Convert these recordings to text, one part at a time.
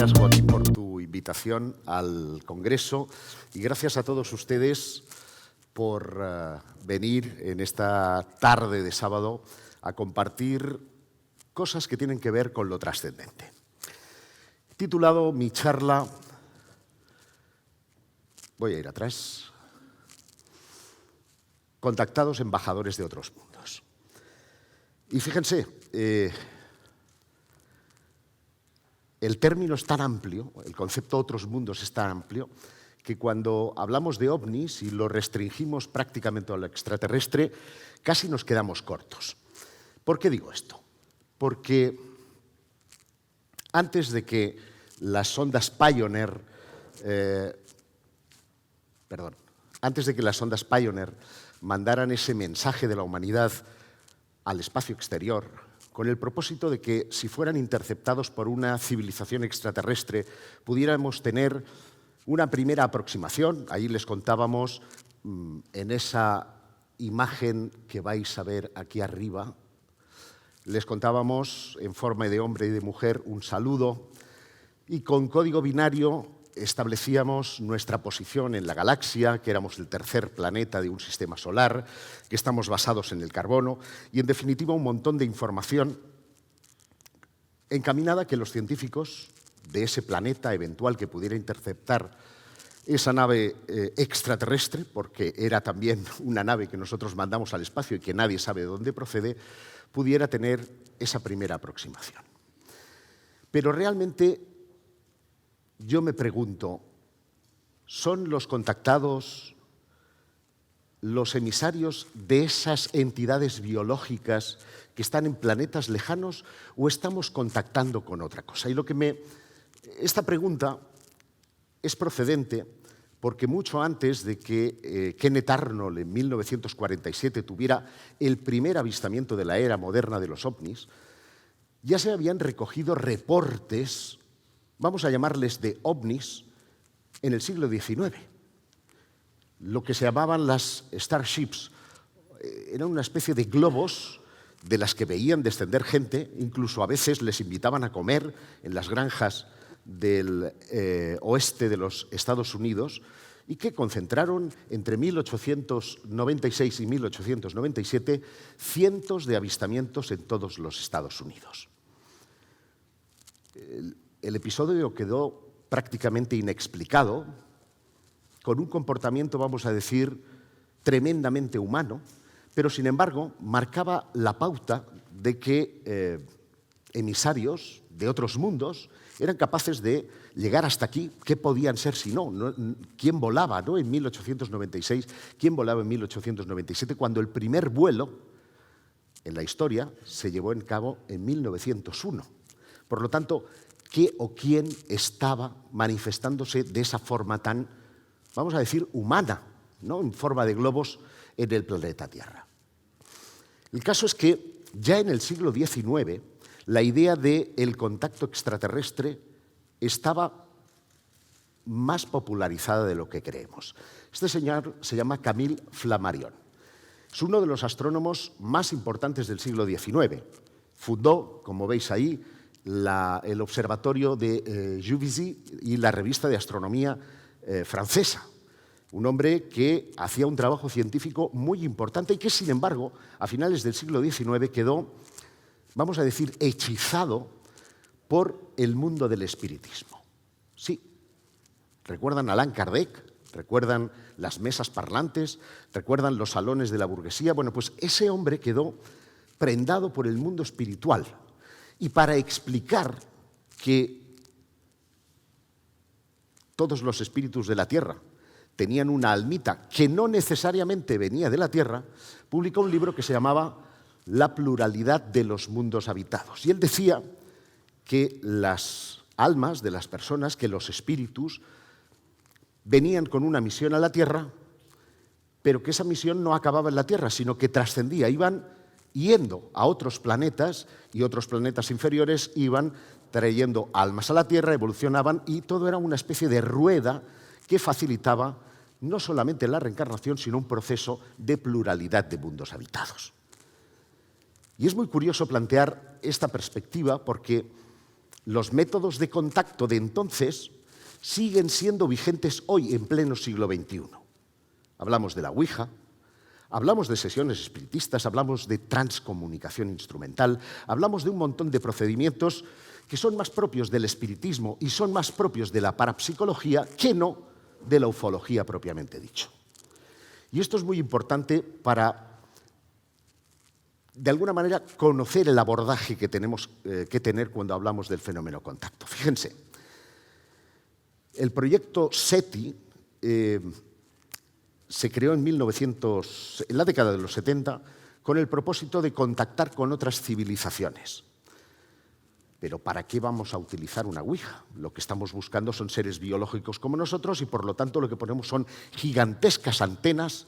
gracias, Joaquín, por tu invitación al Congreso y gracias a todos ustedes por venir en esta tarde de sábado a compartir cosas que tienen que ver con lo trascendente. He titulado mi charla, voy a ir atrás, Contactados embajadores de otros mundos. Y fíjense, el término es tan amplio, el concepto otros mundos es tan amplio, que cuando hablamos de ovnis y lo restringimos prácticamente a lo extraterrestre, casi nos quedamos cortos. ¿Por qué digo esto? Porque antes de que las sondas Pioneer, mandaran ese mensaje de la humanidad al espacio exterior, con el propósito de que, si fueran interceptados por una civilización extraterrestre, pudiéramos tener una primera aproximación. Ahí les contábamos, en esa imagen que vais a ver aquí arriba, les contábamos en forma de hombre y de mujer un saludo y con código binario establecíamos nuestra posición en la galaxia, que éramos el tercer planeta de un sistema solar, que estamos basados en el carbono y, en definitiva, un montón de información encaminada a que los científicos de ese planeta eventual que pudiera interceptar esa nave extraterrestre, porque era también una nave que nosotros mandamos al espacio y que nadie sabe de dónde procede, pudiera tener esa primera aproximación. Pero realmente yo me pregunto, ¿son los contactados los emisarios de esas entidades biológicas que están en planetas lejanos o estamos contactando con otra cosa? Esta pregunta es procedente porque mucho antes de que Kenneth Arnold en 1947 tuviera el primer avistamiento de la era moderna de los ovnis, ya se habían recogido reportes, vamos a llamarles de ovnis, en el siglo XIX. Lo que se llamaban las starships. Eran una especie de globos de las que veían descender gente, incluso a veces les invitaban a comer en las granjas del oeste de los Estados Unidos, y que concentraron entre 1896 y 1897 cientos de avistamientos en todos los Estados Unidos. El episodio quedó prácticamente inexplicado, con un comportamiento, vamos a decir, tremendamente humano, pero sin embargo marcaba la pauta de que emisarios de otros mundos eran capaces de llegar hasta aquí. ¿Qué podían ser si no? ¿Quién volaba, no? En 1896, ¿quién volaba en 1897? Cuando el primer vuelo en la historia se llevó a cabo en 1901. Por lo tanto, ¿qué o quién estaba manifestándose de esa forma tan, vamos a decir, humana, ¿no? En forma de globos en el planeta Tierra? El caso es que ya en el siglo XIX la idea del contacto extraterrestre estaba más popularizada de lo que creemos. Este señor se llama Camille Flammarion. Es uno de los astrónomos más importantes del siglo XIX. Fundó, como veis ahí, el observatorio de Juvisy y la revista de astronomía francesa. Un hombre que hacía un trabajo científico muy importante y que, sin embargo, a finales del siglo XIX quedó, vamos a decir, hechizado por el mundo del espiritismo. Sí, recuerdan a Allan Kardec, recuerdan las mesas parlantes, recuerdan los salones de la burguesía. Bueno, pues ese hombre quedó prendado por el mundo espiritual. Y para explicar que todos los espíritus de la Tierra tenían una almita que no necesariamente venía de la Tierra, publicó un libro que se llamaba La pluralidad de los mundos habitados. Y él decía que las almas de las personas, que los espíritus, venían con una misión a la Tierra, pero que esa misión no acababa en la Tierra, sino que trascendía, iban yendo a otros planetas y otros planetas inferiores iban trayendo almas a la Tierra, evolucionaban y todo era una especie de rueda que facilitaba no solamente la reencarnación, sino un proceso de pluralidad de mundos habitados. Y es muy curioso plantear esta perspectiva porque Los métodos de contacto de entonces siguen siendo vigentes hoy, en pleno siglo XXI. Hablamos de la Ouija, hablamos de sesiones espiritistas, hablamos de transcomunicación instrumental, hablamos de un montón de procedimientos que son más propios del espiritismo y son más propios de la parapsicología que no de la ufología propiamente dicho. Y esto es muy importante para, de alguna manera, conocer el abordaje que tenemos que tener cuando hablamos del fenómeno contacto. Fíjense, el proyecto SETI se creó en la década de los 70 con el propósito de contactar con otras civilizaciones. Pero ¿para qué vamos a utilizar una Ouija? Lo que estamos buscando son seres biológicos como nosotros y por lo tanto lo que ponemos son gigantescas antenas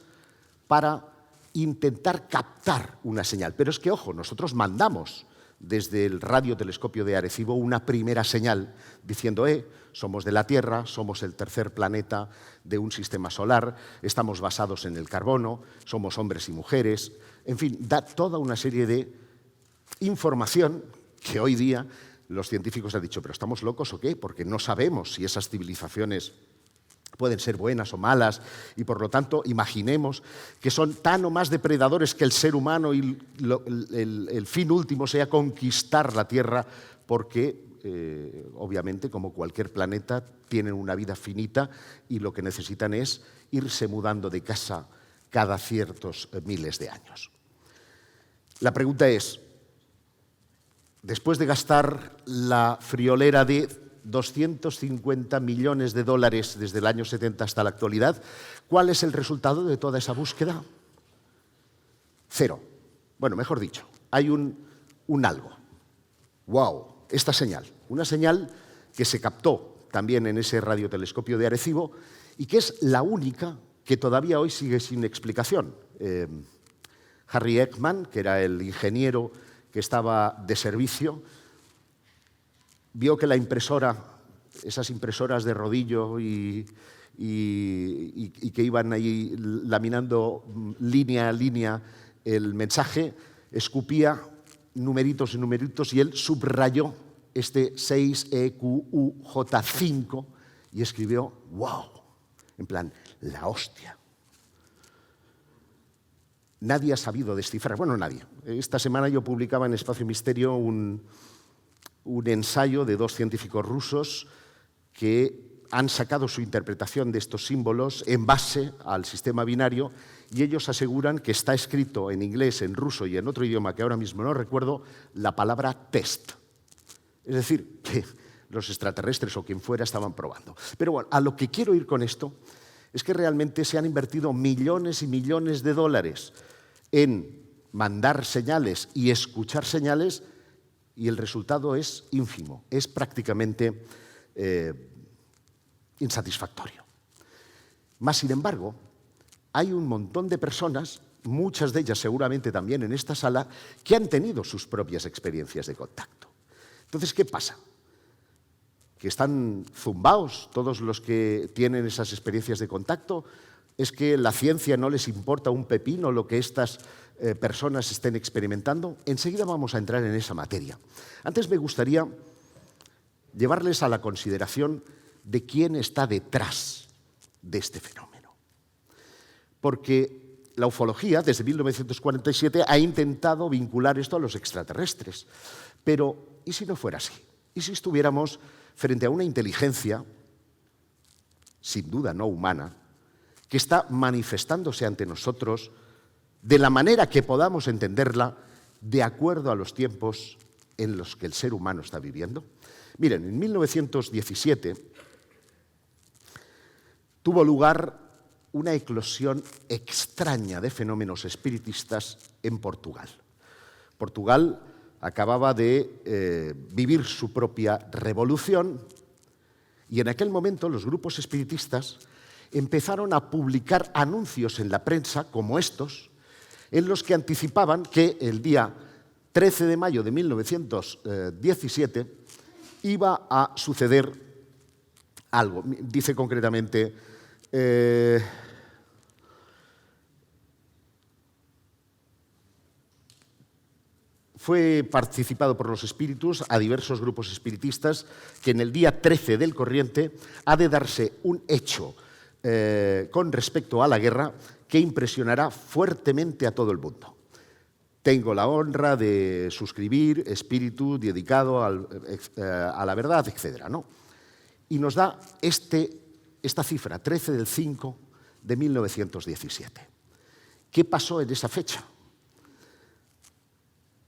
para intentar captar una señal. Pero es que, ojo, nosotros mandamos desde el radiotelescopio de Arecibo una primera señal diciendo, somos de la Tierra, somos el tercer planeta de un sistema solar, estamos basados en el carbono, somos hombres y mujeres, en fin, da toda una serie de información que hoy día los científicos han dicho, ¿pero estamos locos o qué? Porque no sabemos si esas civilizaciones pueden ser buenas o malas y, por lo tanto, imaginemos que son tan o más depredadores que el ser humano y el fin último sea conquistar la Tierra porque, obviamente, como cualquier planeta, tienen una vida finita y lo que necesitan es irse mudando de casa cada ciertos miles de años. La pregunta es, después de gastar la friolera de 250 millones de dólares desde el año 70 hasta la actualidad, ¿cuál es el resultado de toda esa búsqueda? Cero. Bueno, mejor dicho, hay un algo. ¡Wow! Esta señal. Una señal que se captó también en ese radiotelescopio de Arecibo y que es la única que todavía hoy sigue sin explicación. Harry Ekman, que era el ingeniero que estaba de servicio, vio que la impresora, esas impresoras de rodillo y que iban ahí laminando línea a línea el mensaje, escupía numeritos y numeritos y él subrayó este 6EQUJ5 y escribió ¡wow! En plan, la hostia. Nadie ha sabido descifrar, bueno, nadie. Esta semana yo publicaba en Espacio Misterio un ensayo de dos científicos rusos que han sacado su interpretación de estos símbolos en base al sistema binario y ellos aseguran que está escrito en inglés, en ruso y en otro idioma que ahora mismo no recuerdo, la palabra test. Es decir, que los extraterrestres o quien fuera estaban probando. Pero bueno, a lo que quiero ir con esto es que realmente se han invertido millones y millones de dólares en mandar señales y escuchar señales y el resultado es ínfimo, es prácticamente insatisfactorio. Mas, sin embargo, hay un montón de personas, muchas de ellas seguramente también en esta sala, que han tenido sus propias experiencias de contacto. Entonces, ¿qué pasa? ¿Que están zumbaos todos los que tienen esas experiencias de contacto? ¿Es que la ciencia no les importa un pepino lo que estas personas estén experimentando? Enseguida vamos a entrar en esa materia. Antes me gustaría llevarles a la consideración de quién está detrás de este fenómeno. Porque la ufología, desde 1947, ha intentado vincular esto a los extraterrestres. Pero, ¿y si no fuera así? ¿Y si estuviéramos frente a una inteligencia, sin duda no humana, que está manifestándose ante nosotros de la manera que podamos entenderla de acuerdo a los tiempos en los que el ser humano está viviendo? Miren, en 1917 tuvo lugar una eclosión extraña de fenómenos espiritistas en Portugal. Portugal acababa de vivir su propia revolución y en aquel momento los grupos espiritistas empezaron a publicar anuncios en la prensa, como estos, en los que anticipaban que el día 13 de mayo de 1917 iba a suceder algo. Dice concretamente, fue participado por los espíritus a diversos grupos espiritistas que en el día 13 del corriente ha de darse un hecho con respecto a la guerra que impresionará fuertemente a todo el mundo. Tengo la honra de suscribir, espíritu dedicado a la verdad, etc., ¿no? Y nos da esta cifra, 13 del 5 de 1917. ¿Qué pasó en esa fecha?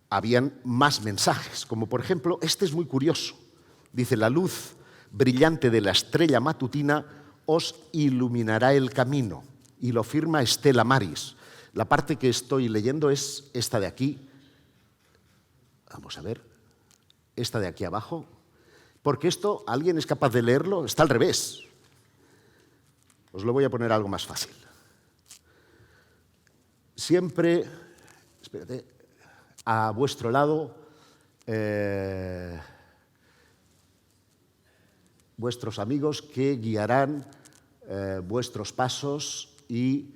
Habían más mensajes, como por ejemplo, este es muy curioso. Dice, la luz brillante de la estrella matutina os iluminará el camino. Y lo firma Stella Maris. La parte que estoy leyendo es esta de aquí. Vamos a ver. Esta de aquí abajo. Porque esto, ¿alguien es capaz de leerlo? Está al revés. Os lo voy a poner algo más fácil. Siempre, espérate, a vuestro lado, vuestros amigos que guiarán vuestros pasos y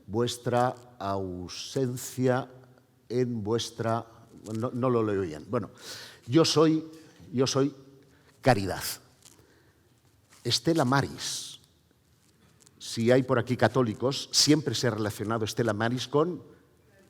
vuestra ausencia en vuestra... No lo leo bien. Bueno, yo soy caridad. Stella Maris. Si hay por aquí católicos, siempre se ha relacionado Stella Maris con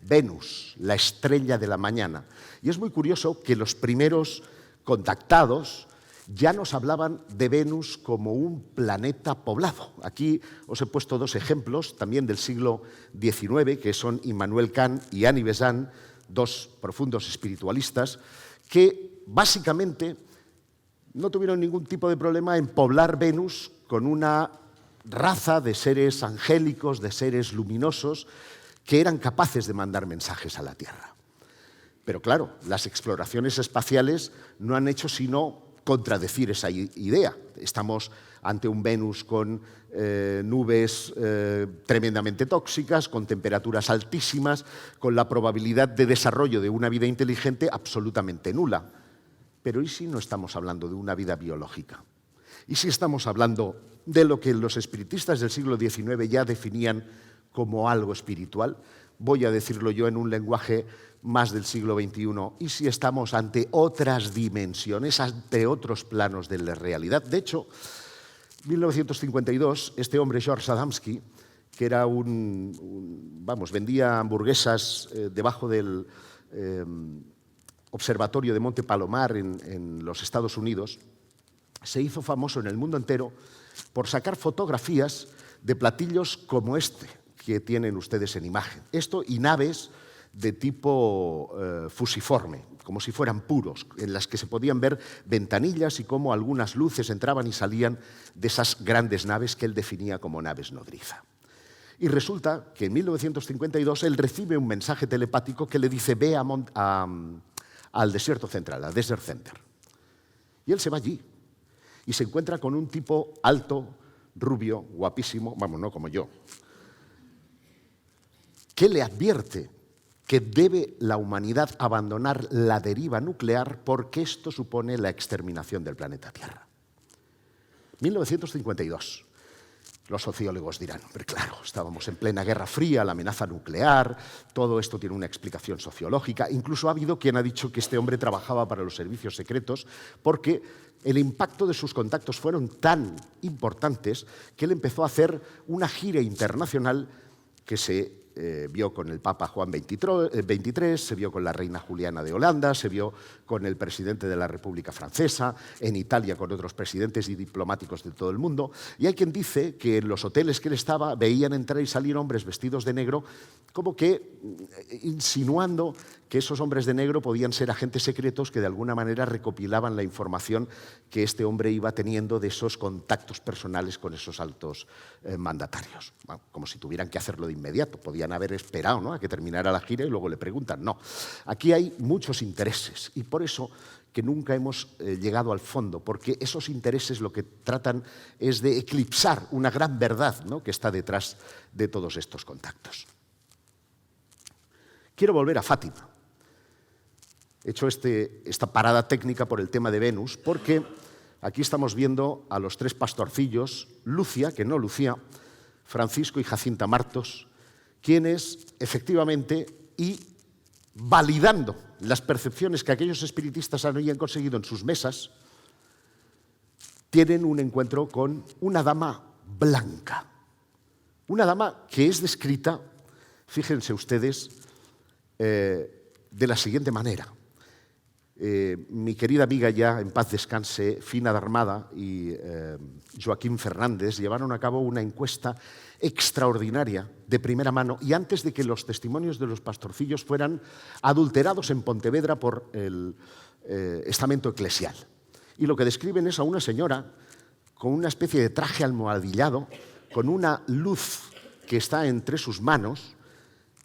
Venus, la estrella de la mañana. Y es muy curioso que los primeros contactados ya nos hablaban de Venus como un planeta poblado. Aquí os he puesto dos ejemplos, también del siglo XIX, que son Immanuel Kant y Annie Besant, dos profundos espiritualistas, que básicamente no tuvieron ningún tipo de problema en poblar Venus con una raza de seres angélicos, de seres luminosos, que eran capaces de mandar mensajes a la Tierra. Pero claro, las exploraciones espaciales no han hecho sino contradecir esa idea. Estamos ante un Venus con nubes tremendamente tóxicas, con temperaturas altísimas, con la probabilidad de desarrollo de una vida inteligente absolutamente nula. Pero ¿y si no estamos hablando de una vida biológica? ¿Y si estamos hablando de lo que los espiritistas del siglo XIX ya definían como algo espiritual? Voy a decirlo yo en un lenguaje más del siglo XXI. ¿Y si estamos ante otras dimensiones, ante otros planos de la realidad? De hecho, en 1952, este hombre, George Adamski, que era vendía hamburguesas debajo del observatorio de Monte Palomar en los Estados Unidos, se hizo famoso en el mundo entero por sacar fotografías de platillos como este que tienen ustedes en imagen. Esto y naves de tipo fusiforme, como si fueran puros, en las que se podían ver ventanillas y cómo algunas luces entraban y salían de esas grandes naves que él definía como naves nodriza. Y resulta que en 1952 él recibe un mensaje telepático que le dice ve al desierto central, al Desert Center. Y él se va allí y se encuentra con un tipo alto, rubio, guapísimo, vamos, no como yo, que le advierte que debe la humanidad abandonar la deriva nuclear porque esto supone la exterminación del planeta Tierra. 1952. Los sociólogos dirán, hombre, claro, estábamos en plena Guerra Fría, la amenaza nuclear, todo esto tiene una explicación sociológica. Incluso ha habido quien ha dicho que este hombre trabajaba para los servicios secretos porque el impacto de sus contactos fueron tan importantes que él empezó a hacer una gira internacional que se vio con el Papa Juan XXIII, se vio con la reina Juliana de Holanda, se vio con el presidente de la República Francesa, en Italia con otros presidentes y diplomáticos de todo el mundo. Y hay quien dice que en los hoteles que él estaba veían entrar y salir hombres vestidos de negro, como que insinuando que esos hombres de negro podían ser agentes secretos que de alguna manera recopilaban la información que este hombre iba teniendo de esos contactos personales con esos altos mandatarios. Bueno, como si tuvieran que hacerlo de inmediato, podían haber esperado, ¿no?, a que terminara la gira y luego le preguntan. No, aquí hay muchos intereses y por eso que nunca hemos llegado al fondo, porque esos intereses lo que tratan es de eclipsar una gran verdad, ¿no?, que está detrás de todos estos contactos. Quiero volver a Fátima. He hecho esta parada técnica por el tema de Venus, porque aquí estamos viendo a los tres pastorcillos, Lucia, que no Lucía, Francisco y Jacinta Martos, quienes efectivamente, y validando las percepciones que aquellos espiritistas habían conseguido en sus mesas, tienen un encuentro con una dama blanca. Una dama que es descrita, fíjense ustedes, de la siguiente manera. Mi querida amiga, ya en paz descanse, Fina Darmada y Joaquín Fernández llevaron a cabo una encuesta extraordinaria de primera mano, y antes de que los testimonios de los pastorcillos fueran adulterados en Pontevedra por el estamento eclesial. Y lo que describen es a una señora con una especie de traje almohadillado, con una luz que está entre sus manos,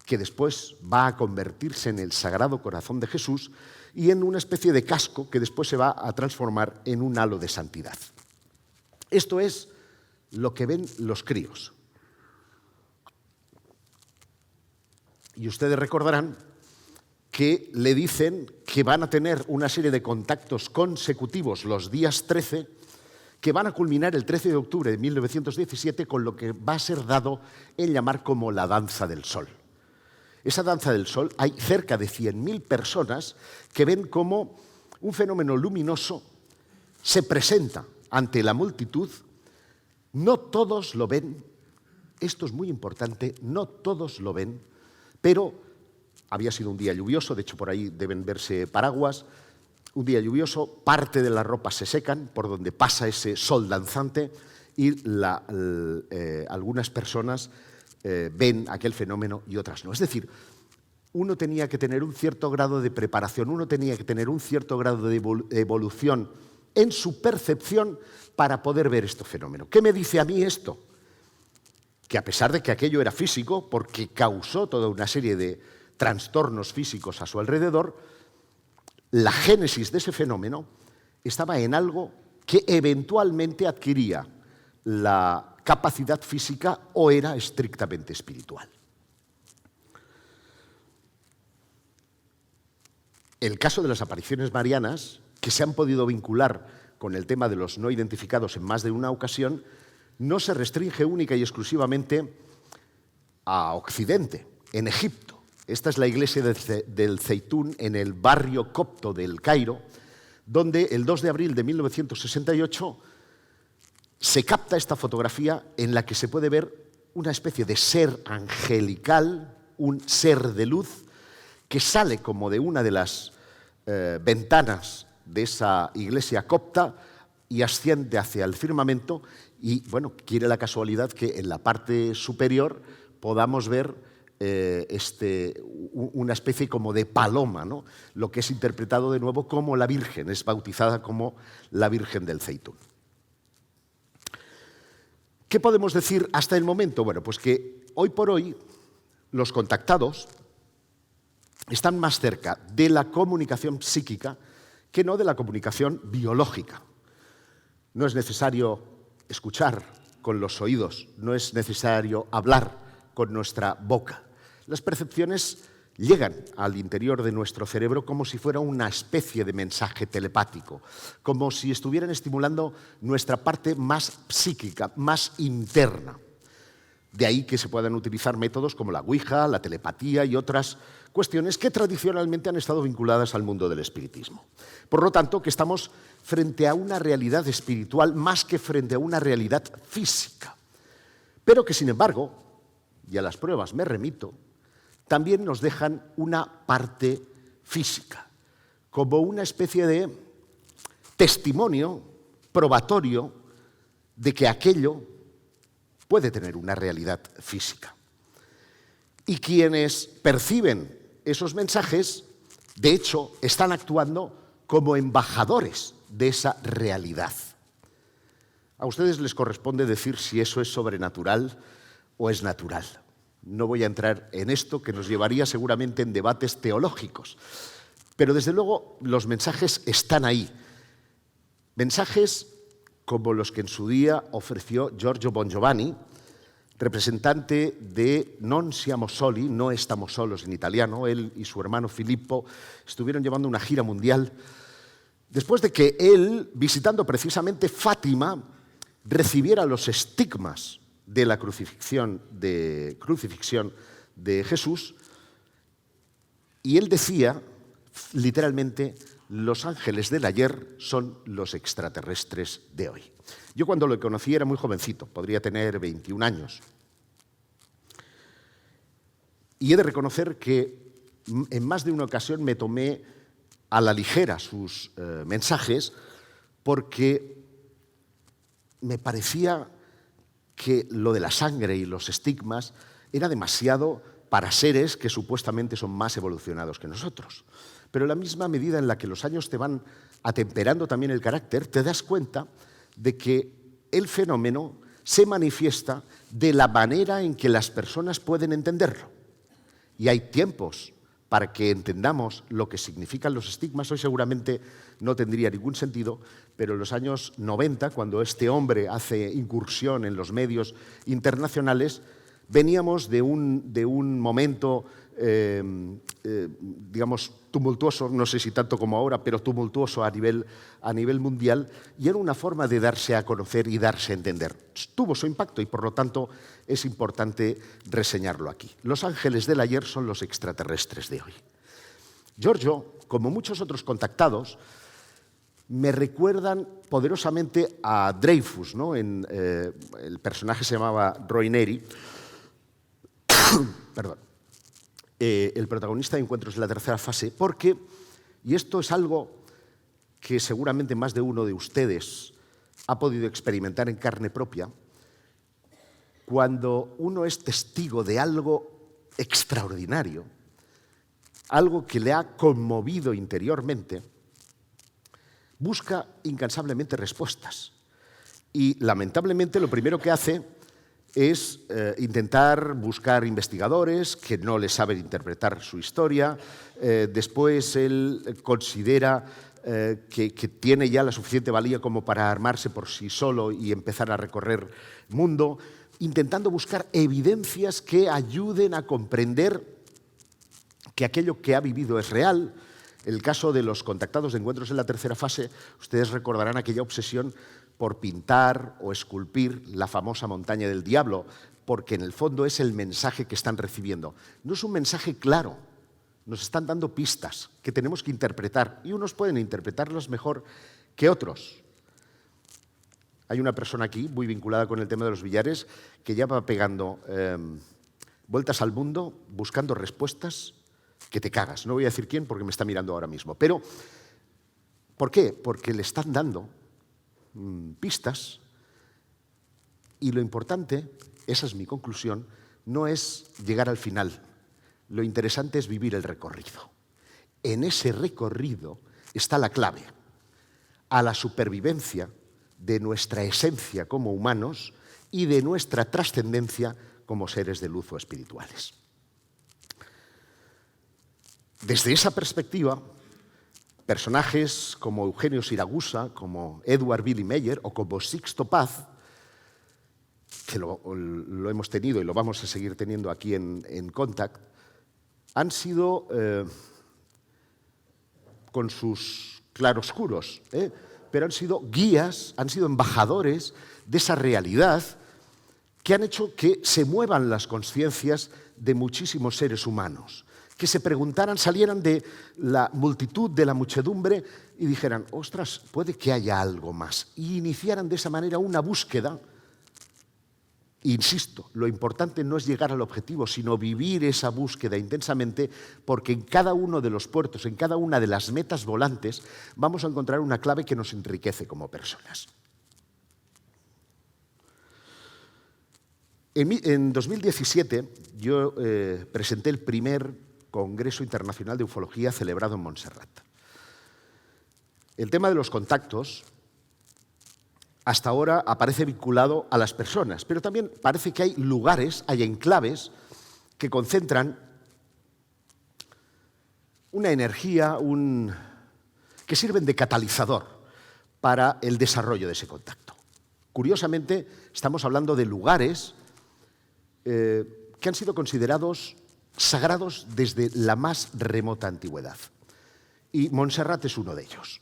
que después va a convertirse en el Sagrado Corazón de Jesús, y en una especie de casco que después se va a transformar en un halo de santidad. Esto es lo que ven los críos. Y ustedes recordarán que le dicen que van a tener una serie de contactos consecutivos los días 13, que van a culminar el 13 de octubre de 1917 con lo que va a ser dado en llamar como la danza del sol. Esa danza del sol, hay cerca de 100.000 personas que ven cómo un fenómeno luminoso se presenta ante la multitud. No todos lo ven, esto es muy importante, no todos lo ven, pero había sido un día lluvioso, de hecho por ahí deben verse paraguas, un día lluvioso, parte de las ropas se secan por donde pasa ese sol danzante y algunas personas ven aquel fenómeno y otras no. Es decir, uno tenía que tener un cierto grado de preparación, uno tenía que tener un cierto grado de evolución en su percepción para poder ver este fenómeno. ¿Qué me dice a mí esto? Que a pesar de que aquello era físico, porque causó toda una serie de trastornos físicos a su alrededor, la génesis de ese fenómeno estaba en algo que eventualmente adquiría la capacidad física o era estrictamente espiritual. El caso de las apariciones marianas, que se han podido vincular con el tema de los no identificados en más de una ocasión, no se restringe única y exclusivamente a Occidente, en Egipto. Esta es la iglesia del Zeitún en el barrio copto del Cairo, donde el 2 de abril de 1968 se capta esta fotografía en la que se puede ver una especie de ser angelical, un ser de luz, que sale como de una de las ventanas de esa iglesia copta y asciende hacia el firmamento y, bueno, quiere la casualidad que en la parte superior podamos ver una especie como de paloma, ¿no? Lo que es interpretado de nuevo como la Virgen, es bautizada como la Virgen del Zeitún. ¿Qué podemos decir hasta el momento? Bueno, pues que hoy por hoy los contactados están más cerca de la comunicación psíquica que no de la comunicación biológica. No es necesario escuchar con los oídos, no es necesario hablar con nuestra boca. Las percepciones llegan al interior de nuestro cerebro como si fuera una especie de mensaje telepático, como si estuvieran estimulando nuestra parte más psíquica, más interna. De ahí que se puedan utilizar métodos como la Ouija, la telepatía y otras cuestiones que tradicionalmente han estado vinculadas al mundo del espiritismo. Por lo tanto, que estamos frente a una realidad espiritual más que frente a una realidad física. Pero que, sin embargo, y a las pruebas me remito, también nos dejan una parte física, como una especie de testimonio probatorio de que aquello puede tener una realidad física. Y quienes perciben esos mensajes, de hecho, están actuando como embajadores de esa realidad. A ustedes les corresponde decir si eso es sobrenatural o es natural. No voy a entrar en esto, que nos llevaría seguramente en debates teológicos. Pero desde luego los mensajes están ahí. Mensajes como los que en su día ofreció Giorgio Bongiovanni, representante de Non siamo soli, no estamos solos en italiano. Él y su hermano Filippo estuvieron llevando una gira mundial después de que él, visitando precisamente Fátima, recibiera los estigmas de la crucifixión de Jesús, Y él decía, literalmente, los ángeles del ayer son los extraterrestres de hoy. Yo cuando lo conocí era muy jovencito, podría tener 21 años. Y he de reconocer que en más de una ocasión me tomé a la ligera sus mensajes porque me parecía que lo de la sangre y los estigmas era demasiado para seres que supuestamente son más evolucionados que nosotros. Pero en la misma medida en la que los años te van atemperando también el carácter, te das cuenta de que el fenómeno se manifiesta de la manera en que las personas pueden entenderlo. Y hay tiempos para que entendamos lo que significan los estigmas. Hoy seguramente no tendría ningún sentido, pero en los años 90, cuando este hombre hace incursión en los medios internacionales, veníamos de un momento, digamos, tumultuoso, no sé si tanto como ahora, pero tumultuoso a nivel mundial, y era una forma de darse a conocer y darse a entender. Tuvo su impacto y, por lo tanto, es importante reseñarlo aquí. Los ángeles del ayer son los extraterrestres de hoy. Giorgio, como muchos otros contactados, me recuerdan poderosamente a Dreyfus, ¿no? El personaje se llamaba Roy Neri. Perdón. El protagonista de Encuentros de la tercera fase, porque, y esto es algo que seguramente más de uno de ustedes ha podido experimentar en carne propia, cuando uno es testigo de algo extraordinario, algo que le ha conmovido interiormente, busca incansablemente respuestas. Y lamentablemente lo primero que hace es intentar buscar investigadores que no le saben interpretar su historia. Después él considera que tiene ya la suficiente valía como para armarse por sí solo y empezar a recorrer el mundo, intentando buscar evidencias que ayuden a comprender que aquello que ha vivido es real. El caso de los contactados de Encuentros en la tercera fase, ustedes recordarán aquella obsesión por pintar o esculpir la famosa montaña del diablo, porque en el fondo es el mensaje que están recibiendo. No es un mensaje claro, nos están dando pistas que tenemos que interpretar, y unos pueden interpretarlas mejor que otros. Hay una persona aquí, muy vinculada con el tema de los billares, que ya va pegando vueltas al mundo, buscando respuestas que te cagas. No voy a decir quién porque me está mirando ahora mismo. Pero, ¿por qué? Porque le están dando pistas, y lo importante, esa es mi conclusión, no es llegar al final. Lo interesante es vivir el recorrido. En ese recorrido está la clave a la supervivencia de nuestra esencia como humanos y de nuestra trascendencia como seres de luz o espirituales. Desde esa perspectiva, personajes como Eugenio Siragusa, como Edward Billy Meyer o como Sixto Paz, que lo hemos tenido y lo vamos a seguir teniendo aquí en Contact, han sido, con sus claroscuros, pero han sido guías, han sido embajadores de esa realidad que han hecho que se muevan las conciencias de muchísimos seres humanos, que se preguntaran, salieran de la multitud, de la muchedumbre y dijeran, ostras, puede que haya algo más, y iniciaran de esa manera una búsqueda. Insisto, lo importante no es llegar al objetivo, sino vivir esa búsqueda intensamente, porque en cada uno de los puertos, en cada una de las metas volantes, vamos a encontrar una clave que nos enriquece como personas. En 2017 yo presenté el primer Congreso Internacional de Ufología celebrado en Montserrat. El tema de los contactos hasta ahora aparece vinculado a las personas, pero también parece que hay lugares, hay enclaves que concentran una energía, que sirven de catalizador para el desarrollo de ese contacto. Curiosamente, estamos hablando de lugares que han sido considerados sagrados desde la más remota antigüedad. Y Montserrat es uno de ellos.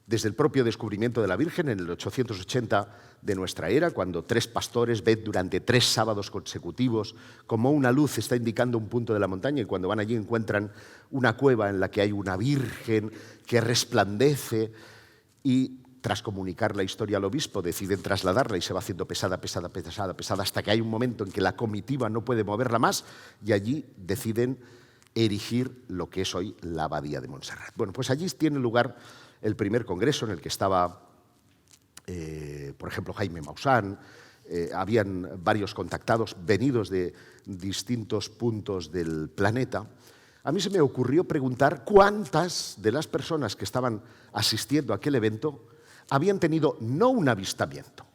Desde el propio descubrimiento de la Virgen en el 880 de nuestra era, cuando 3 pastores ven durante 3 sábados consecutivos como una luz está indicando un punto de la montaña, y cuando van allí encuentran una cueva en la que hay una Virgen que resplandece, y tras comunicar la historia al obispo deciden trasladarla y se va haciendo pesada, pesada, pesada, pesada, hasta que hay un momento en que la comitiva no puede moverla más y allí deciden erigir lo que es hoy la Abadía de Montserrat. Bueno, pues allí tiene lugar el primer congreso en el que estaba, por ejemplo, Jaime Maussan, habían varios contactados venidos de distintos puntos del planeta. A mí se me ocurrió preguntar cuántas de las personas que estaban asistiendo a aquel evento habían tenido no un avistamiento,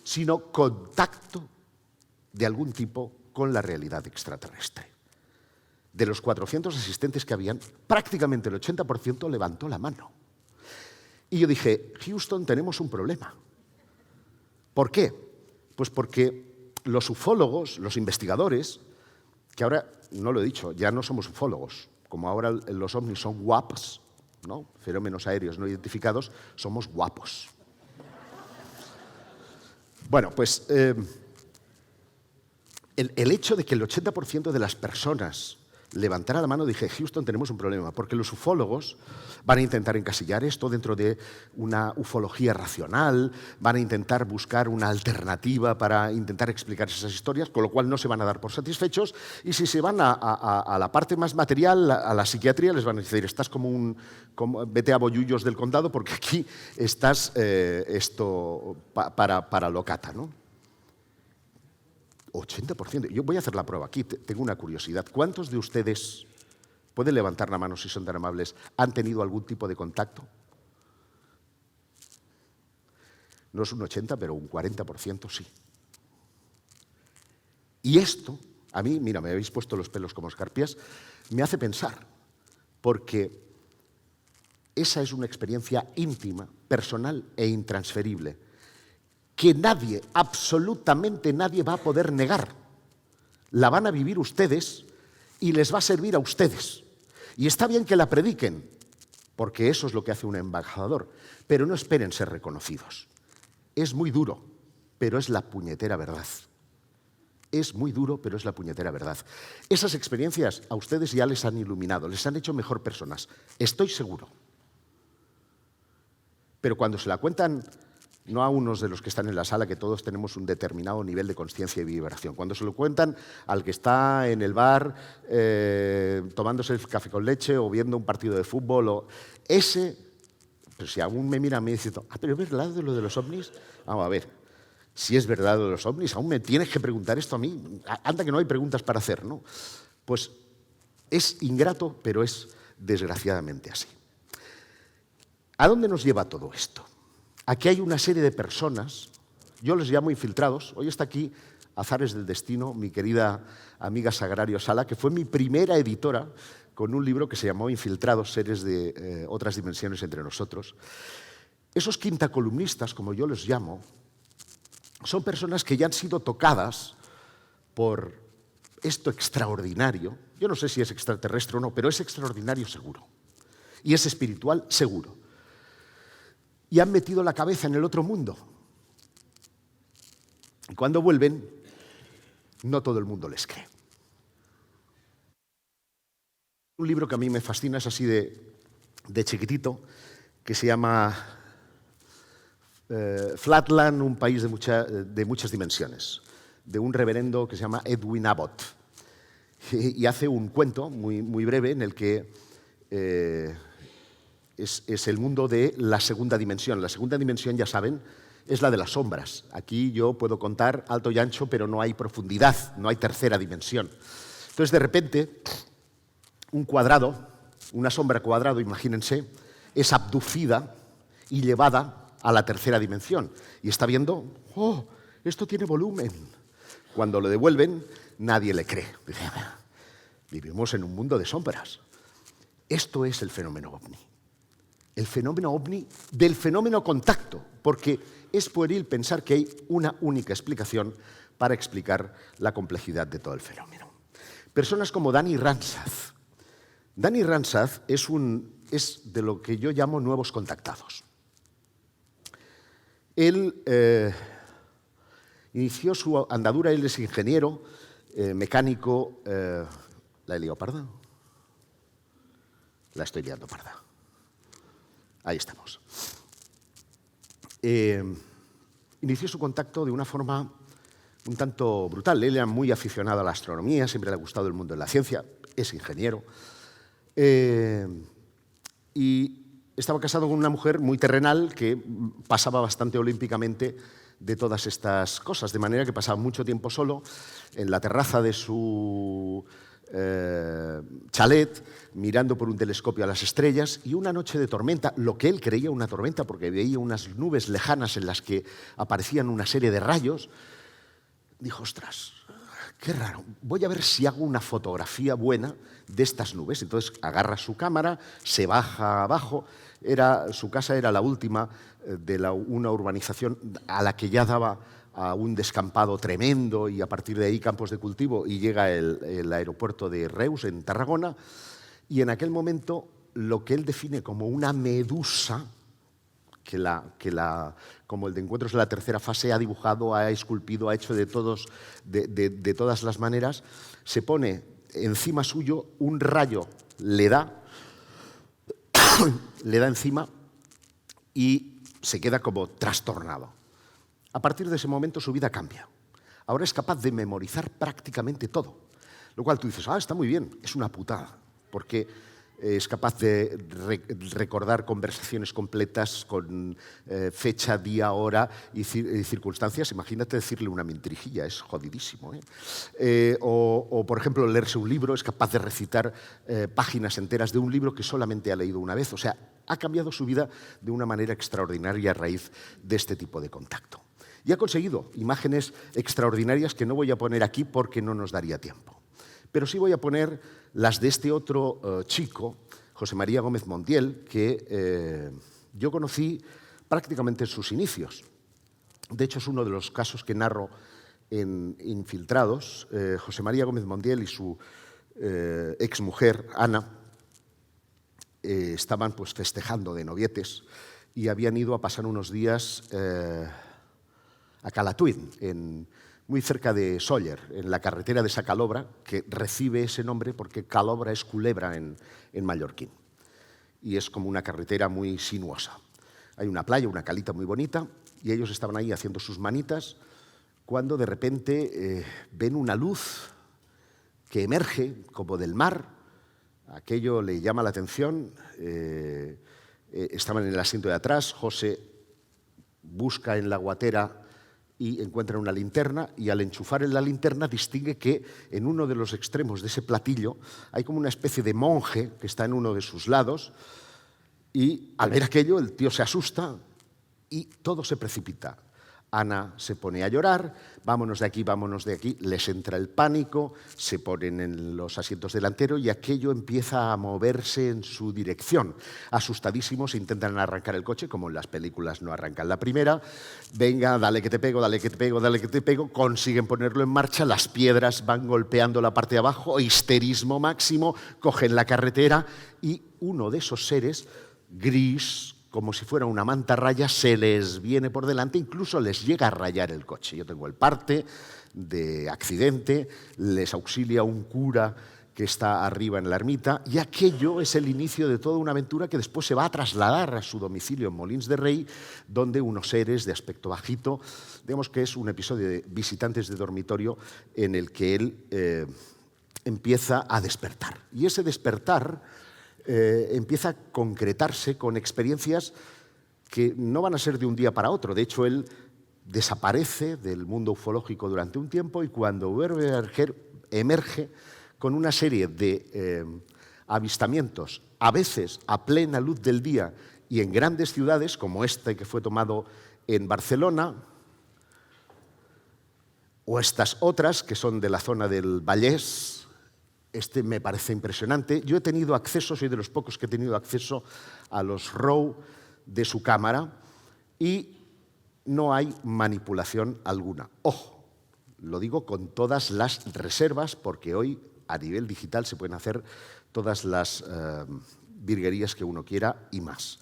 sino contacto de algún tipo con la realidad extraterrestre. De los 400 asistentes que habían, prácticamente el 80% levantó la mano. Y yo dije, Houston, tenemos un problema. ¿Por qué? Pues porque los ufólogos, los investigadores, que ahora, no lo he dicho, ya no somos ufólogos, como ahora los ovnis son WAPs, ¿no? Fenómenos aéreos no identificados, somos guapos. Bueno, pues el hecho de que el 80% de las personas levantara la mano, dije, Houston, tenemos un problema, porque los ufólogos van a intentar encasillar esto dentro de una ufología racional, van a intentar buscar una alternativa para intentar explicar esas historias, con lo cual no se van a dar por satisfechos, y si se van a la parte más material, a la psiquiatría, les van a decir, estás vete a Bollullos del Condado, porque aquí estás para locata, ¿no? 80%. Yo voy a hacer la prueba aquí, tengo una curiosidad. ¿Cuántos de ustedes, pueden levantar la mano si son tan amables, han tenido algún tipo de contacto? No es un 80, pero un 40% sí. Y esto, a mí, mira, me habéis puesto los pelos como escarpias, me hace pensar, porque esa es una experiencia íntima, personal e intransferible, que nadie, absolutamente nadie va a poder negar. La van a vivir ustedes y les va a servir a ustedes. Y está bien que la prediquen, porque eso es lo que hace un embajador, pero no esperen ser reconocidos. Es muy duro, pero es la puñetera verdad. Es muy duro, pero es la puñetera verdad. Esas experiencias a ustedes ya les han iluminado, les han hecho mejor personas, estoy seguro. Pero cuando se la cuentan, no a unos de los que están en la sala, que todos tenemos un determinado nivel de consciencia y vibración. Cuando se lo cuentan al que está en el bar tomándose el café con leche o viendo un partido de fútbol, pues si aún me mira a mí diciendo, pero ¿es verdad de lo de los ovnis? Vamos a ver, si es verdad de los ovnis, aún me tienes que preguntar esto a mí. Anda que no hay preguntas para hacer, ¿no? Pues es ingrato, pero es desgraciadamente así. ¿A dónde nos lleva todo esto? Aquí hay una serie de personas, yo les llamo infiltrados. Hoy está aquí, azares del destino, mi querida amiga Sagrario Sala, que fue mi primera editora con un libro que se llamó Infiltrados, seres de otras dimensiones entre nosotros. Esos quintacolumnistas, como yo los llamo, son personas que ya han sido tocadas por esto extraordinario. Yo no sé si es extraterrestre o no, pero es extraordinario seguro. Y es espiritual seguro. Y han metido la cabeza en el otro mundo. Y cuando vuelven, no todo el mundo les cree. Un libro que a mí me fascina, es así de chiquitito, que se llama Flatland, un país de muchas dimensiones, de un reverendo que se llama Edwin Abbott. Y hace un cuento muy, muy breve en el que es el mundo de la segunda dimensión. La segunda dimensión, ya saben, es la de las sombras. Aquí yo puedo contar alto y ancho, pero no hay profundidad, no hay tercera dimensión. Entonces, de repente, un cuadrado, una sombra cuadrado, imagínense, es abducida y llevada a la tercera dimensión. Y está viendo, ¡oh, esto tiene volumen! Cuando lo devuelven, nadie le cree. Vivimos en un mundo de sombras. Esto es el fenómeno ovni. El fenómeno ovni del fenómeno contacto, porque es pueril pensar que hay una única explicación para explicar la complejidad de todo el fenómeno. Personas como Danny Ransaz. Danny Ransaz es de lo que yo llamo nuevos contactados. Él inició su andadura, él es ingeniero, mecánico. ¿La he liado parda? La estoy liando parda. Ahí estamos. Inició su contacto de una forma un tanto brutal. Él era muy aficionado a la astronomía, siempre le ha gustado el mundo de la ciencia, es ingeniero. Y estaba casado con una mujer muy terrenal que pasaba bastante olímpicamente de todas estas cosas, de manera que pasaba mucho tiempo solo en la terraza de su chalet, mirando por un telescopio a las estrellas, y una noche de tormenta, lo que él creía una tormenta, porque veía unas nubes lejanas en las que aparecían una serie de rayos, dijo, ostras, qué raro, voy a ver si hago una fotografía buena de estas nubes. Entonces agarra su cámara, se baja abajo. Su casa era la última de una urbanización a la que ya daba a un descampado tremendo y a partir de ahí campos de cultivo, y llega el aeropuerto de Reus, en Tarragona, y en aquel momento lo que él define como una medusa, como el de Encuentros en la tercera fase, ha dibujado, ha esculpido, ha hecho de todas las maneras, se pone encima suyo, un rayo le da encima y se queda como trastornado. A partir de ese momento su vida cambia. Ahora es capaz de memorizar prácticamente todo, lo cual tú dices, está muy bien, es una putada, porque es capaz de recordar conversaciones completas con fecha, día, hora y circunstancias. Imagínate decirle una mentirijilla, es jodidísimo. O, por ejemplo, leerse un libro, es capaz de recitar páginas enteras de un libro que solamente ha leído una vez. O sea, ha cambiado su vida de una manera extraordinaria a raíz de este tipo de contacto. Y ha conseguido imágenes extraordinarias que no voy a poner aquí porque no nos daría tiempo. Pero sí voy a poner las de este otro chico, José María Gómez Montiel, que yo conocí prácticamente en sus inicios. De hecho, es uno de los casos que narro en Infiltrados. José María Gómez Montiel y su exmujer, Ana, estaban pues, festejando de novietes y habían ido a pasar unos días a Calatayud, muy cerca de Sóller, en la carretera de Sacalobra, que recibe ese nombre porque Calobra es culebra en mallorquín. Y es como una carretera muy sinuosa. Hay una playa, una calita muy bonita, y ellos estaban ahí haciendo sus manitas, cuando de repente ven una luz que emerge como del mar. Aquello le llama la atención. Estaban en el asiento de atrás. José busca en la guatera y encuentra una linterna, y al enchufar en la linterna distingue que en uno de los extremos de ese platillo hay como una especie de monje que está en uno de sus lados, y al ver aquello el tío se asusta y todo se precipita. Ana se pone a llorar, vámonos de aquí, les entra el pánico, se ponen en los asientos delanteros y aquello empieza a moverse en su dirección. Asustadísimos intentan arrancar el coche, como en las películas no arrancan la primera. Venga, dale que te pego, dale que te pego, dale que te pego. Consiguen ponerlo en marcha, las piedras van golpeando la parte de abajo, histerismo máximo, cogen la carretera y uno de esos seres, gris, como si fuera una mantarraya, se les viene por delante, incluso les llega a rayar el coche. Yo tengo el parte de accidente, les auxilia un cura que está arriba en la ermita, y aquello es el inicio de toda una aventura que después se va a trasladar a su domicilio en Molins de Rei, donde unos seres de aspecto bajito, digamos que es un episodio de Visitantes de dormitorio en el que él empieza a despertar. Y ese despertar empieza a concretarse con experiencias que no van a ser de un día para otro. De hecho, él desaparece del mundo ufológico durante un tiempo y cuando vuelve a emerge con una serie de avistamientos, a veces a plena luz del día y en grandes ciudades, como este que fue tomado en Barcelona, o estas otras que son de la zona del Vallès. Este me parece impresionante. Yo he tenido acceso, soy de los pocos que he tenido acceso a los RAW de su cámara y no hay manipulación alguna. Ojo, lo digo con todas las reservas porque hoy a nivel digital se pueden hacer todas las virguerías que uno quiera y más.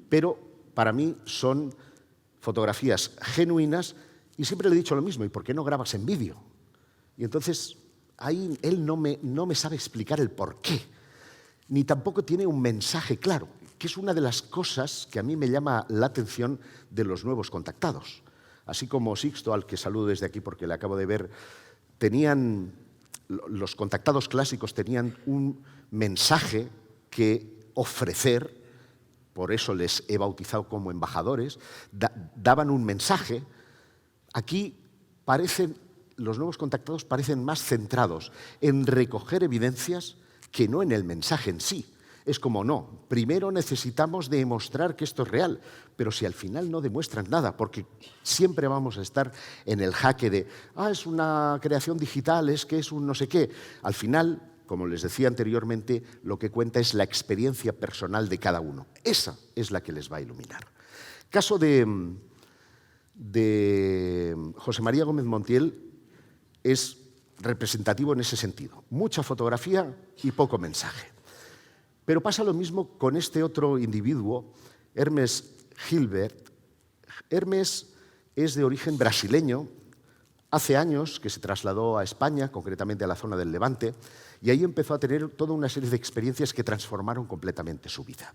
Pero para mí son fotografías genuinas, y siempre le he dicho lo mismo: ¿y por qué no grabas en vídeo? Y entonces ahí él no me sabe explicar el por qué, ni tampoco tiene un mensaje claro, que es una de las cosas que a mí me llama la atención de los nuevos contactados. Así como Sixto, al que saludo desde aquí porque le acabo de ver, los contactados clásicos tenían un mensaje que ofrecer, por eso les he bautizado como embajadores, daban un mensaje. Aquí los nuevos contactados parecen más centrados en recoger evidencias que no en el mensaje en sí. Es como, no, primero necesitamos demostrar que esto es real, pero si al final no demuestran nada, porque siempre vamos a estar en el jaque de, es una creación digital, es que es un no sé qué. Al final, como les decía anteriormente, lo que cuenta es la experiencia personal de cada uno. Esa es la que les va a iluminar. Caso de José María Gómez Montiel es representativo en ese sentido. Mucha fotografía y poco mensaje. Pero pasa lo mismo con este otro individuo, Hermes Gilbert. Hermes es de origen brasileño. Hace años que se trasladó a España, concretamente a la zona del Levante, y ahí empezó a tener toda una serie de experiencias que transformaron completamente su vida.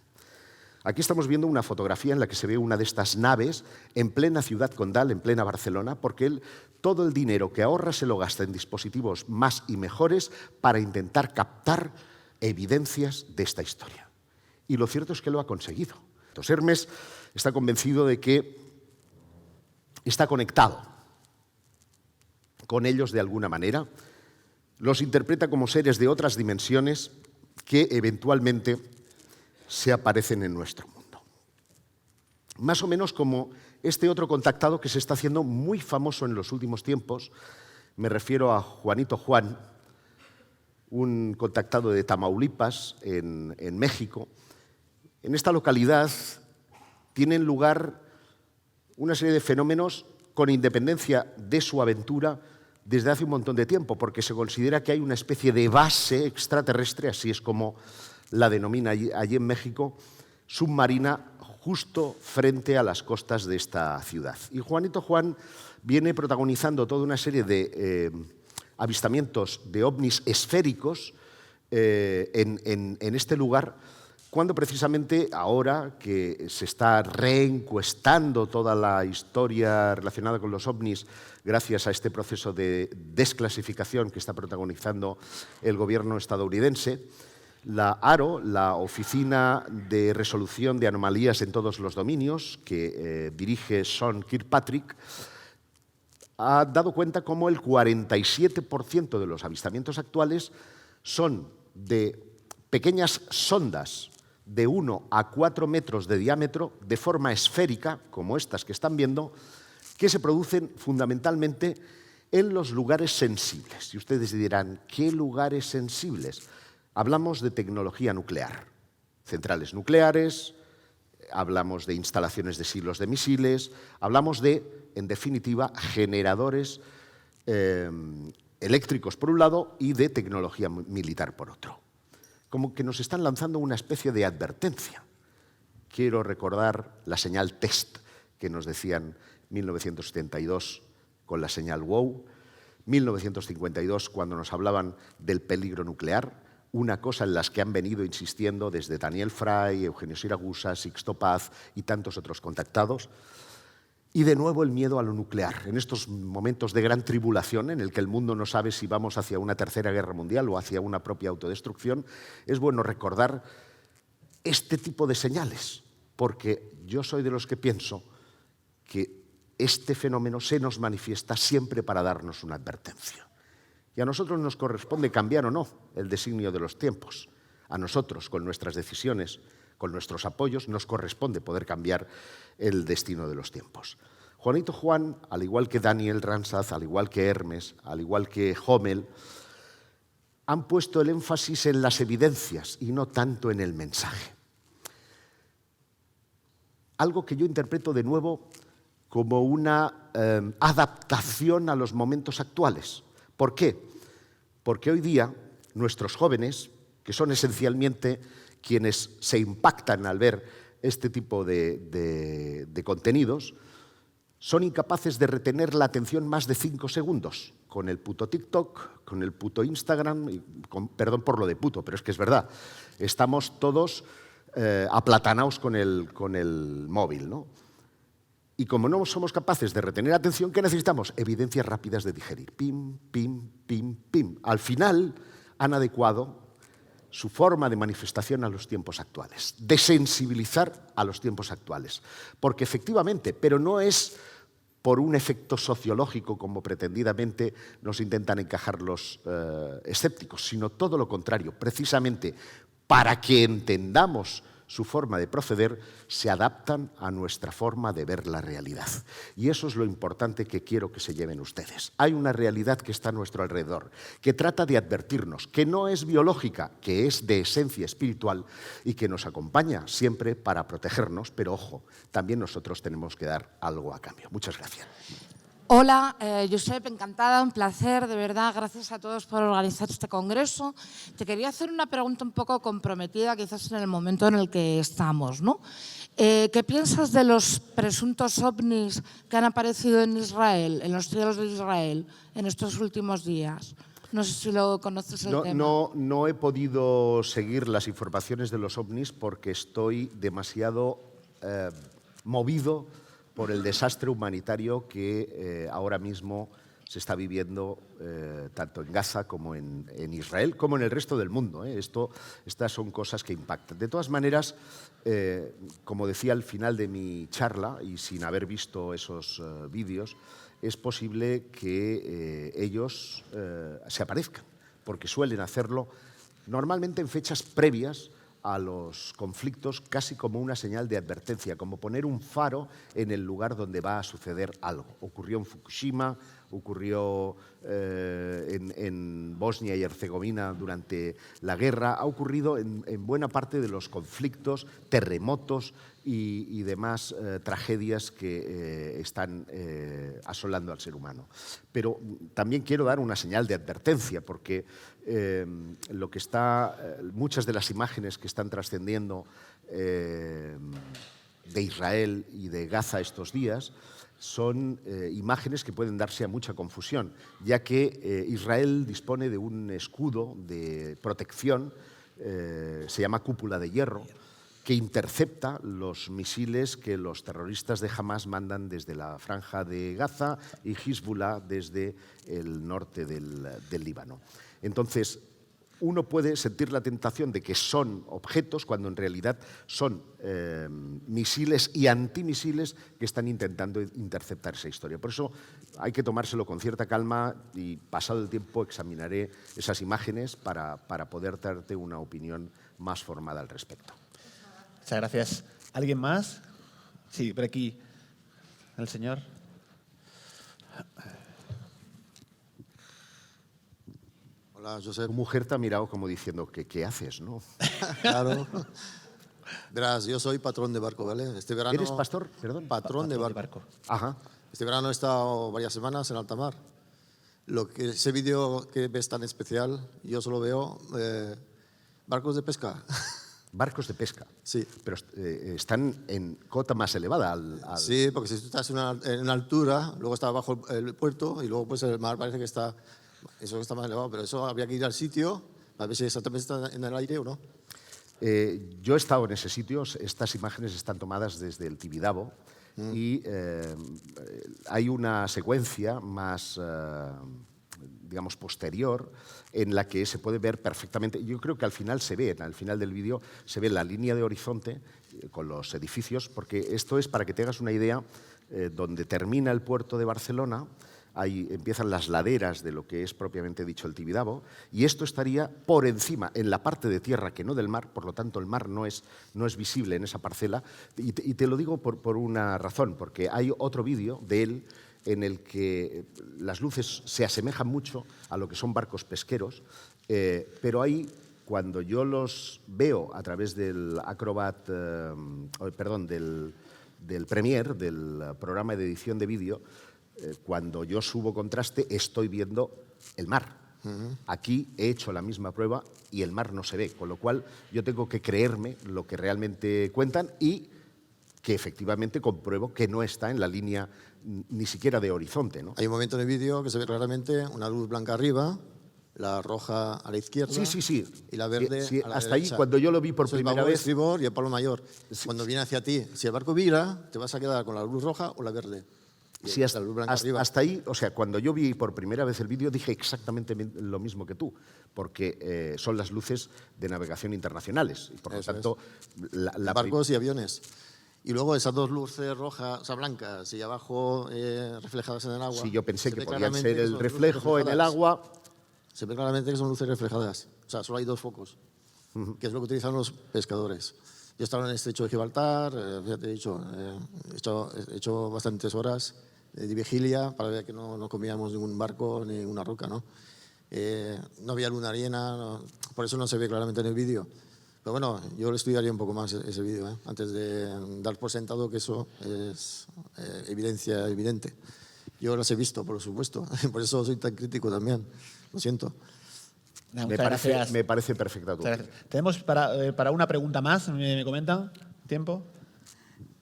Aquí estamos viendo una fotografía en la que se ve una de estas naves en plena ciudad condal, en plena Barcelona, porque él todo el dinero que ahorra se lo gasta en dispositivos más y mejores para intentar captar evidencias de esta historia. Y lo cierto es que lo ha conseguido. Entonces Hermes está convencido de que está conectado con ellos de alguna manera, los interpreta como seres de otras dimensiones que eventualmente se aparecen en nuestro mundo. Más o menos como este otro contactado que se está haciendo muy famoso en los últimos tiempos. Me refiero a Juanito Juan, un contactado de Tamaulipas, en México. En esta localidad tienen lugar una serie de fenómenos con independencia de su aventura desde hace un montón de tiempo, porque se considera que hay una especie de base extraterrestre, así es como la denomina allí en México, submarina, justo frente a las costas de esta ciudad. Y Juanito Juan viene protagonizando toda una serie de avistamientos de ovnis esféricos en este lugar, cuando precisamente ahora que se está reencuestando toda la historia relacionada con los ovnis gracias a este proceso de desclasificación que está protagonizando el gobierno estadounidense, la ARO, la Oficina de Resolución de Anomalías en Todos los Dominios, que dirige Sean Kirkpatrick, ha dado cuenta cómo el 47% de los avistamientos actuales son de pequeñas sondas de 1 a 4 metros de diámetro, de forma esférica, como estas que están viendo, que se producen fundamentalmente en los lugares sensibles. Y ustedes dirán, ¿qué lugares sensibles? Hablamos de tecnología nuclear, centrales nucleares, hablamos de instalaciones de silos de misiles, hablamos de, en definitiva, generadores eléctricos por un lado y de tecnología militar por otro. Como que nos están lanzando una especie de advertencia. Quiero recordar la señal TEST que nos decían 1972 con la señal WOW, 1952 cuando nos hablaban del peligro nuclear, una cosa en las que han venido insistiendo desde Daniel Fry, Eugenio Siragusa, Sixto Paz y tantos otros contactados. Y de nuevo el miedo a lo nuclear. En estos momentos de gran tribulación, en el que el mundo no sabe si vamos hacia una tercera guerra mundial o hacia una propia autodestrucción, es bueno recordar este tipo de señales, porque yo soy de los que pienso que este fenómeno se nos manifiesta siempre para darnos una advertencia. Y a nosotros nos corresponde cambiar o no el designio de los tiempos. A nosotros, con nuestras decisiones, con nuestros apoyos, nos corresponde poder cambiar el destino de los tiempos. Juanito Juan, al igual que Daniel Ransaz, al igual que Hermes, al igual que Hommel, han puesto el énfasis en las evidencias y no tanto en el mensaje. Algo que yo interpreto de nuevo como una adaptación a los momentos actuales. ¿Por qué? Porque hoy día nuestros jóvenes, que son esencialmente quienes se impactan al ver este tipo de contenidos, son incapaces de retener la atención más de 5 segundos con el puto TikTok, con el puto Instagram, perdón por lo de puto, pero es que es verdad. Estamos todos aplatanados con el móvil, ¿no? Y como no somos capaces de retener atención, ¿qué necesitamos? Evidencias rápidas de digerir. Pim, pim, pim, pim. Al final han adecuado su forma de manifestación a los tiempos actuales, de sensibilizar a los tiempos actuales. Porque efectivamente, pero no es por un efecto sociológico como pretendidamente nos intentan encajar los escépticos, sino todo lo contrario, precisamente para que entendamos su forma de proceder, se adaptan a nuestra forma de ver la realidad. Y eso es lo importante que quiero que se lleven ustedes. Hay una realidad que está a nuestro alrededor, que trata de advertirnos, que no es biológica, que es de esencia espiritual y que nos acompaña siempre para protegernos, pero ojo, también nosotros tenemos que dar algo a cambio. Muchas gracias. Hola, Josep, encantada, un placer, de verdad, gracias a todos por organizar este congreso. Te quería hacer una pregunta un poco comprometida, quizás en el momento en el que estamos, ¿no? ¿Qué piensas de los presuntos ovnis que han aparecido en Israel, en los cielos de Israel, en estos últimos días? No sé si lo conoces el tema. No he podido seguir las informaciones de los ovnis porque estoy demasiado movido por el desastre humanitario que ahora mismo se está viviendo tanto en Gaza como en Israel, como en el resto del mundo. Estas son cosas que impactan. De todas maneras, como decía al final de mi charla, y sin haber visto esos vídeos, es posible que ellos se aparezcan, porque suelen hacerlo normalmente en fechas previas a los conflictos, casi como una señal de advertencia, como poner un faro en el lugar donde va a suceder algo. Ocurrió en Fukushima, ocurrió en Bosnia y Herzegovina durante la guerra, ha ocurrido en buena parte de los conflictos, terremotos y demás tragedias que están asolando al ser humano. Pero también quiero dar una señal de advertencia, porque muchas de las imágenes que están trascendiendo de Israel y de Gaza estos días son imágenes que pueden darse a mucha confusión, ya que Israel dispone de un escudo de protección, se llama cúpula de hierro, que intercepta los misiles que los terroristas de Hamas mandan desde la franja de Gaza y Hezbollah desde el norte del Líbano. Entonces, uno puede sentir la tentación de que son objetos cuando en realidad son misiles y antimisiles que están intentando interceptar esa historia. Por eso hay que tomárselo con cierta calma y, pasado el tiempo, examinaré esas imágenes para poder darte una opinión más formada al respecto. Muchas gracias. ¿Alguien más? Sí, por aquí. El señor. Hola, Josep. Tu mujer te ha mirado como diciendo que ¿qué haces, no? Claro. Verás, yo soy patrón de barco, ¿vale? Este verano, ¿Eres pastor? Perdón. Patrón de barco. Ajá. Este verano he estado varias semanas en alta mar. Ese vídeo que ves tan especial, yo solo veo barcos de pesca. Barcos de pesca. Sí. Pero están en cota más elevada. Sí, porque si tú estás en una altura, luego está abajo el puerto y luego pues el mar parece que está... Eso está más elevado, pero eso habría que ir al sitio a ver si exactamente está en el aire o no. Yo he estado en ese sitio. Estas imágenes están tomadas desde el Tibidabo y hay una secuencia más, digamos, posterior en la que se puede ver perfectamente. Yo creo que al final se ve, al final del vídeo, se ve la línea de horizonte con los edificios, porque esto es para que tengas una idea, donde termina el puerto de Barcelona. Ahí empiezan las laderas de lo que es propiamente dicho el Tibidabo, y esto estaría por encima, en la parte de tierra que no del mar, por lo tanto el mar no es visible en esa parcela, y te lo digo por una razón, porque hay otro vídeo de él en el que las luces se asemejan mucho a lo que son barcos pesqueros, pero ahí, cuando yo los veo a través del del Premiere, del programa de edición de vídeo, cuando yo subo contraste estoy viendo el mar. Aquí he hecho la misma prueba y el mar no se ve, con lo cual yo tengo que creerme lo que realmente cuentan y que efectivamente compruebo que no está en la línea ni siquiera de horizonte, ¿no? Hay un momento en el vídeo que se ve claramente una luz blanca arriba, la roja a la izquierda Sí. y la verde Sí, a la hasta ahí, derecha. cuando yo lo vi por Eso es el primera babor, vez... estribor y el palo mayor. Cuando viene hacia ti, si el barco vira, te vas a quedar con la luz roja o la verde. Y Sí, la luz blanca arriba. hasta ahí, o sea, cuando yo vi por primera vez el vídeo dije exactamente lo mismo que tú, porque son las luces de navegación internacionales. Y por lo Eso tanto, barcos y aviones. Y luego esas dos luces rojas, o sea, blancas y abajo reflejadas en el agua. Sí, yo pensé se que ve podían claramente ser que el son luces reflejo en el reflejadas. agua. Se ve claramente que son luces reflejadas. O sea, solo hay dos focos, que es lo que utilizan los pescadores. Yo estaba en el estrecho de Gibraltar, fíjate, he hecho bastantes horas de vigilia para ver que no comíamos ningún barco ni una roca, ¿no? No había luna llena, por eso no se ve claramente en el vídeo. Pero bueno, yo lo estudiaría un poco más ese vídeo, antes de dar por sentado que eso es evidencia evidente. Yo las he visto, por supuesto, por eso soy tan crítico también, lo siento. Me parece perfecta tu opinión. Tenemos para una pregunta más, me comentan. ¿Tiempo?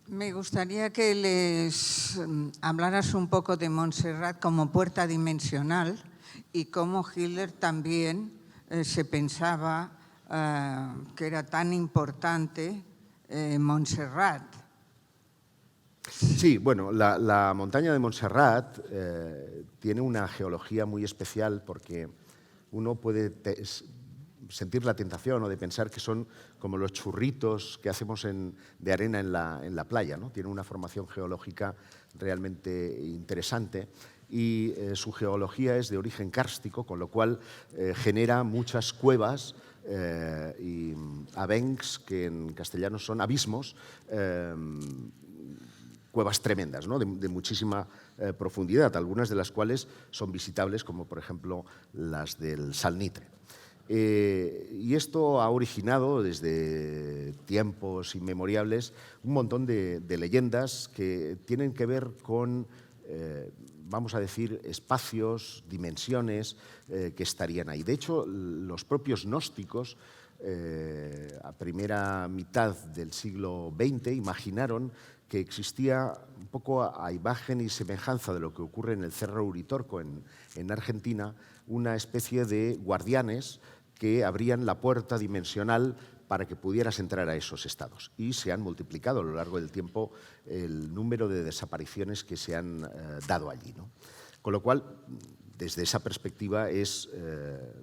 Me gustaría que les hablaras un poco de Montserrat como puerta dimensional y cómo Hitler también se pensaba que era tan importante Montserrat. Sí, bueno, la montaña de Montserrat tiene una geología muy especial porque uno puede sentir la tentación o de pensar que son como los churritos que hacemos de arena en la playa, ¿no? Tiene una formación geológica realmente interesante y su geología es de origen kárstico, con lo cual genera muchas cuevas y avencs, que en castellano son abismos, cuevas tremendas, ¿no? de muchísima profundidad, algunas de las cuales son visitables, como por ejemplo las del Salnitre. Y esto ha originado desde tiempos inmemoriales un montón de leyendas que tienen que ver con, vamos a decir, espacios, dimensiones que estarían ahí. De hecho, los propios gnósticos, a primera mitad del siglo XX, imaginaron que existía un poco a imagen y semejanza de lo que ocurre en el Cerro Uritorco en Argentina, una especie de guardianes que abrían la puerta dimensional para que pudieras entrar a esos estados. Y se han multiplicado a lo largo del tiempo el número de desapariciones que se han dado allí, ¿no? Con lo cual, desde esa perspectiva,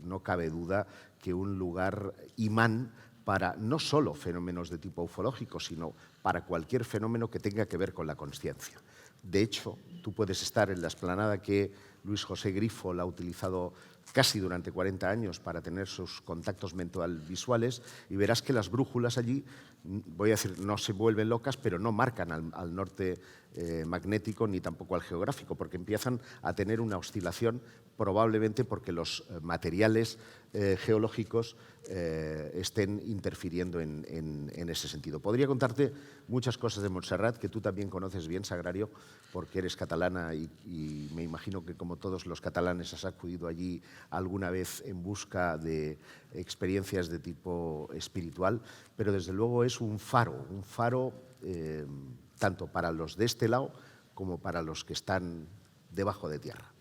no cabe duda que un lugar imán para no solo fenómenos de tipo ufológico, sino para cualquier fenómeno que tenga que ver con la consciencia. De hecho, tú puedes estar en la explanada que Luis José Grifo la ha utilizado casi durante 40 años para tener sus contactos mental-visuales y verás que las brújulas allí, voy a decir, no se vuelven locas, pero no marcan al norte magnético ni tampoco al geográfico, porque empiezan a tener una oscilación, probablemente porque los materiales geológicos estén interfiriendo en ese sentido. Podría contarte muchas cosas de Montserrat que tú también conoces bien, Sagrario, porque eres catalana y me imagino que como todos los catalanes has acudido allí alguna vez en busca de experiencias de tipo espiritual, pero desde luego es un faro tanto para los de este lado como para los que están debajo de tierra.